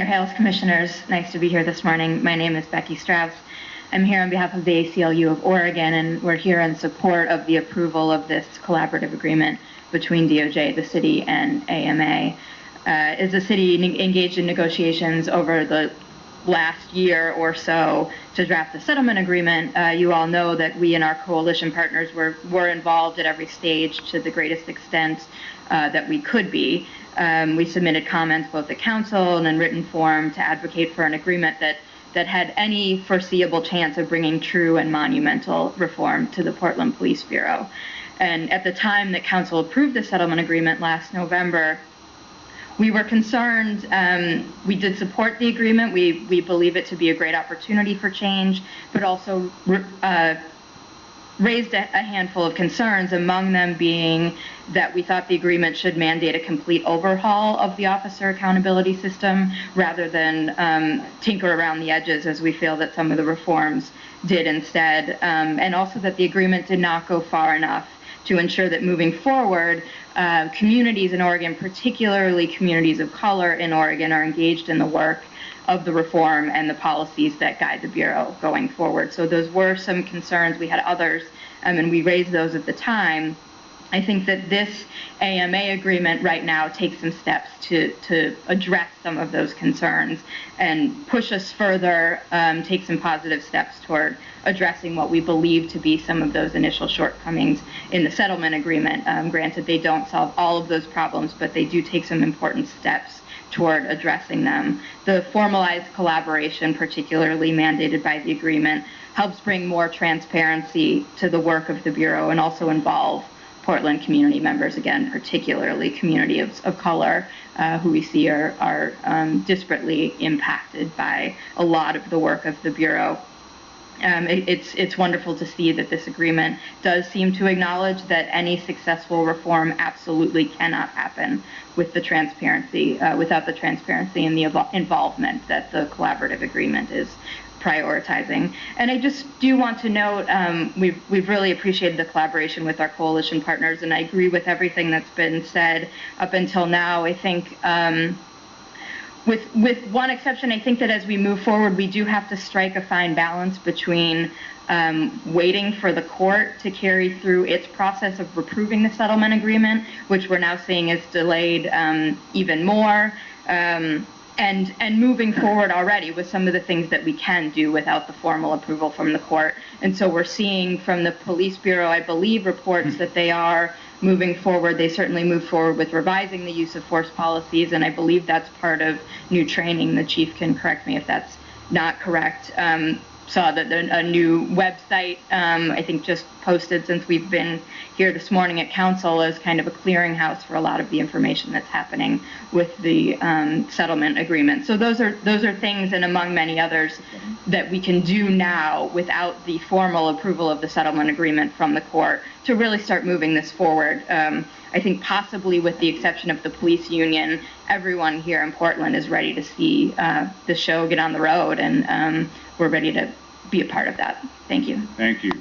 Mayor Hales, Commissioners, nice to be here this morning. My name is Becky Strauss. I'm here on behalf of the ACLU of Oregon, and we're here in support of the approval of this collaborative agreement between DOJ, the city, and AMA. As the city engaged in negotiations over the last year or so to draft the settlement agreement, you all know that we and our coalition partners were involved at every stage to the greatest extent that we could be. We submitted comments both at council and in written form to advocate for an agreement that had any foreseeable chance of bringing true and monumental reform to the Portland Police Bureau. And at the time that council approved the settlement agreement last November, we were concerned. We did support the agreement. We believe it to be a great opportunity for change, but also raised a handful of concerns, among them being that we thought the agreement should mandate a complete overhaul of the officer accountability system rather than tinker around the edges, as we feel that some of the reforms did instead, and also that the agreement did not go far enough to ensure that moving forward, communities in Oregon, particularly communities of color in Oregon, are engaged in the work of the reform and the policies that guide the Bureau going forward. So those were some concerns. We had others, and we raised those at the time. I think that this AMA agreement right now takes some steps to address some of those concerns and push us further, take some positive steps toward addressing what we believe to be some of those initial shortcomings in the settlement agreement. Granted, they don't solve all of those problems, but they do take some important steps toward addressing them. The formalized collaboration, particularly mandated by the agreement, helps bring more transparency to the work of the Bureau and also involve Portland community members, again, particularly community of color, who we see are disparately impacted by a lot of the work of the Bureau. It's wonderful to see that this agreement does seem to acknowledge that any successful reform absolutely cannot happen with the transparency, without the transparency and the involvement that the collaborative agreement is prioritizing. And I just do want to note, we've really appreciated the collaboration with our coalition partners, and I agree with everything that's been said up until now. I think with one exception, I think that as we move forward, we do have to strike a fine balance between waiting for the court to carry through its process of approving the settlement agreement, which we're now seeing is delayed even more, and moving forward already with some of the things that we can do without the formal approval from the court. And so we're seeing from the Police Bureau, I believe, reports that they are moving forward. They certainly move forward with revising the use of force policies, and I believe that's part of new training. The chief can correct me if that's not correct. Saw that a new website, I think, just posted since we've been here this morning at council as kind of a clearinghouse for a lot of the information that's happening with the settlement agreement. So those are things, and among many others, that we can do now without the formal approval of the settlement agreement from the court to really start moving this forward. I think possibly with the exception of the police union, everyone here in Portland is ready to see the show get on the road, and we're ready to be a part of that. Thank you. Thank you.